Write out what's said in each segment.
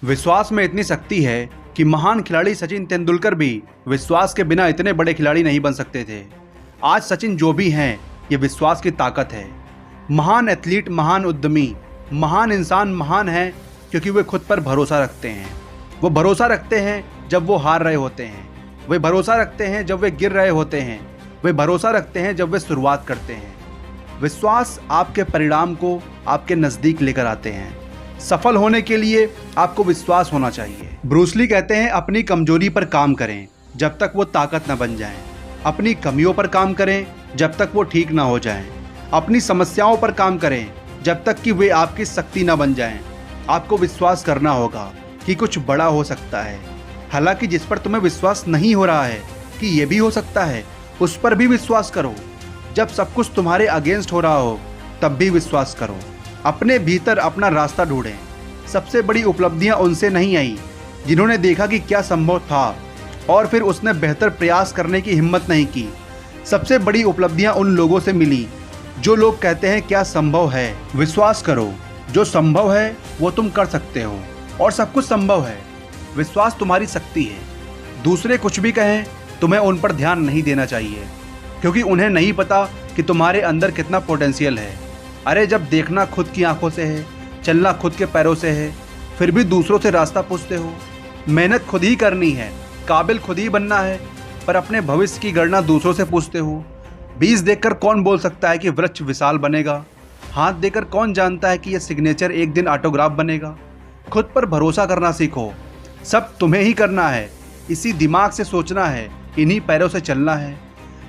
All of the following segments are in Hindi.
विश्वास में इतनी शक्ति है कि महान खिलाड़ी सचिन तेंदुलकर भी विश्वास के बिना इतने बड़े खिलाड़ी नहीं बन सकते थे। आज सचिन जो भी हैं, ये विश्वास की ताकत है। महान एथलीट, महान उद्यमी, महान इंसान महान है क्योंकि वे खुद पर भरोसा रखते हैं। वो भरोसा रखते हैं जब वो हार रहे होते हैं, वे भरोसा रखते हैं जब वे गिर रहे होते हैं, वे भरोसा रखते हैं जब वे शुरुआत करते हैं। विश्वास आपके परिणाम को आपके नज़दीक लेकर आते हैं। सफल होने के लिए आपको विश्वास होना चाहिए। ब्रूस ली कहते हैं, अपनी कमजोरी पर काम करें जब तक वो ताकत न बन जाएं। अपनी कमियों पर काम करें जब तक वो ठीक ना हो जाएं। अपनी समस्याओं पर काम करें जब तक कि वे आपकी शक्ति ना बन जाएं। आपको विश्वास करना होगा कि कुछ बड़ा हो सकता है। हालांकि जिस पर तुम्हें विश्वास नहीं हो रहा है कि ये भी हो सकता है, उस पर भी विश्वास करो। जब सब कुछ तुम्हारे अगेंस्ट हो रहा हो तब भी विश्वास करो। अपने भीतर अपना रास्ता ढूंढें। सबसे बड़ी उपलब्धियां उनसे नहीं आई जिन्होंने देखा कि क्या संभव था और फिर उसने बेहतर प्रयास करने की हिम्मत नहीं की। सबसे बड़ी उपलब्धियां उन लोगों से मिली जो लोग कहते हैं क्या संभव है। विश्वास करो, जो संभव है वो तुम कर सकते हो और सब कुछ संभव है। विश्वास तुम्हारी शक्ति है। दूसरे कुछ भी कहें, तुम्हें उन पर ध्यान नहीं देना चाहिए क्योंकि उन्हें नहीं पता कि तुम्हारे अंदर कितना पोटेंशियल है। अरे जब देखना खुद की आंखों से है, चलना खुद के पैरों से है, फिर भी दूसरों से रास्ता पूछते हो। मेहनत खुद ही करनी है, काबिल खुद ही बनना है, पर अपने भविष्य की गणना दूसरों से पूछते हो। बीज देखकर कौन बोल सकता है कि वृक्ष विशाल बनेगा? हाथ देकर कौन जानता है कि यह सिग्नेचर एक दिन ऑटोग्राफ बनेगा? खुद पर भरोसा करना सीखो। सब तुम्हें ही करना है। इसी दिमाग से सोचना है, इन्हीं पैरों से चलना है।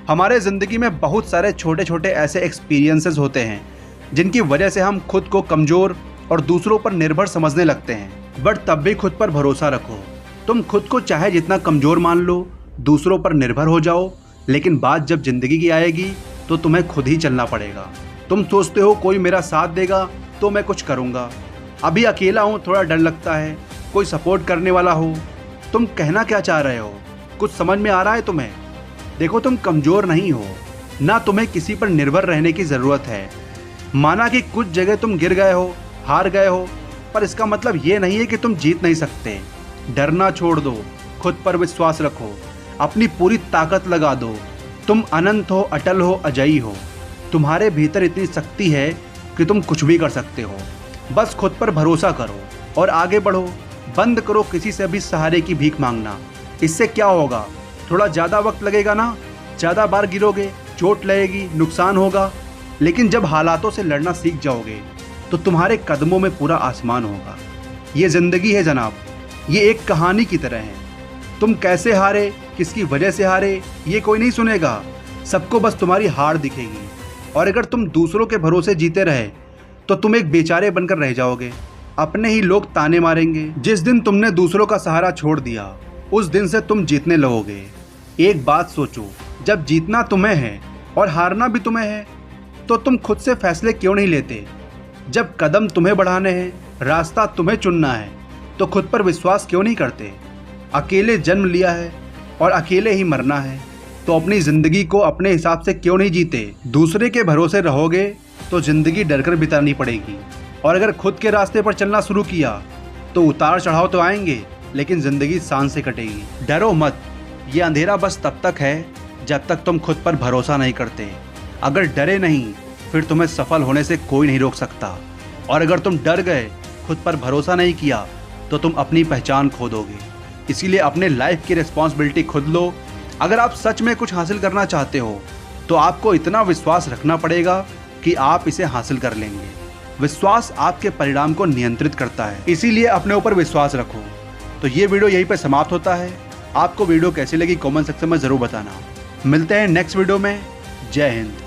हमारे ज़िंदगी में बहुत सारे छोटे छोटे ऐसे एक्सपीरियंसेस होते हैं जिनकी वजह से हम खुद को कमज़ोर और दूसरों पर निर्भर समझने लगते हैं। बट तब भी खुद पर भरोसा रखो। तुम खुद को चाहे जितना कमज़ोर मान लो, दूसरों पर निर्भर हो जाओ, लेकिन बात जब ज़िंदगी की आएगी तो तुम्हें खुद ही चलना पड़ेगा। तुम सोचते हो कोई मेरा साथ देगा तो मैं कुछ करूँगा। अभी अकेला हूँ, थोड़ा डर लगता है, कोई सपोर्ट करने वाला हो। तुम कहना क्या चाह रहे हो? कुछ समझ में आ रहा है तुम्हें? देखो, तुम कमज़ोर नहीं हो, ना तुम्हें किसी पर निर्भर रहने की ज़रूरत है। माना कि कुछ जगह तुम गिर गए हो, हार गए हो, पर इसका मतलब ये नहीं है कि तुम जीत नहीं सकते। डरना छोड़ दो, खुद पर विश्वास रखो, अपनी पूरी ताकत लगा दो। तुम अनंत हो, अटल हो, अजयी हो। तुम्हारे भीतर इतनी शक्ति है कि तुम कुछ भी कर सकते हो। बस खुद पर भरोसा करो और आगे बढ़ो। बंद करो किसी से भी सहारे की भीख मांगना। इससे क्या होगा? थोड़ा ज़्यादा वक्त लगेगा ना, ज़्यादा बार गिरोगे, चोट लगेगी, नुकसान होगा, लेकिन जब हालातों से लड़ना सीख जाओगे तो तुम्हारे कदमों में पूरा आसमान होगा। ये ज़िंदगी है जनाब, ये एक कहानी की तरह है। तुम कैसे हारे, किसकी वजह से हारे, ये कोई नहीं सुनेगा। सबको बस तुम्हारी हार दिखेगी। और अगर तुम दूसरों के भरोसे जीते रहे तो तुम एक बेचारे बनकर रह जाओगे। अपने ही लोग ताने मारेंगे। जिस दिन तुमने दूसरों का सहारा छोड़ दिया, उस दिन से तुम जीतने लगोगे। एक बात सोचो, जब जीतना तुम्हें है और हारना भी तुम्हें है तो तुम खुद से फैसले क्यों नहीं लेते? जब कदम तुम्हें बढ़ाने हैं, रास्ता तुम्हें चुनना है, तो खुद पर विश्वास क्यों नहीं करते? अकेले जन्म लिया है और अकेले ही मरना है, तो अपनी ज़िंदगी को अपने हिसाब से क्यों नहीं जीते? दूसरे के भरोसे रहोगे तो ज़िंदगी डरकर बितानी पड़ेगी, और अगर खुद के रास्ते पर चलना शुरू किया तो उतार चढ़ाव तो आएंगे, लेकिन ज़िंदगी शान से कटेगी। डरो मत, ये अंधेरा बस तब तक है जब तक तुम खुद पर भरोसा नहीं करते। अगर डरे नहीं, फिर तुम्हें सफल होने से कोई नहीं रोक सकता। और अगर तुम डर गए, खुद पर भरोसा नहीं किया, तो तुम अपनी पहचान खो दोगे। इसीलिए अपने लाइफ की रिस्पॉन्सिबिलिटी खुद लो। अगर आप सच में कुछ हासिल करना चाहते हो तो आपको इतना विश्वास रखना पड़ेगा कि आप इसे हासिल कर लेंगे। विश्वास आपके परिणाम को नियंत्रित करता है, इसीलिए अपने ऊपर विश्वास रखो। तो ये वीडियो यहीं पर समाप्त होता है। आपको वीडियो कैसी लगी कमेंट सेक्शन में ज़रूर बताना। मिलते हैं नेक्स्ट वीडियो में। जय हिंद।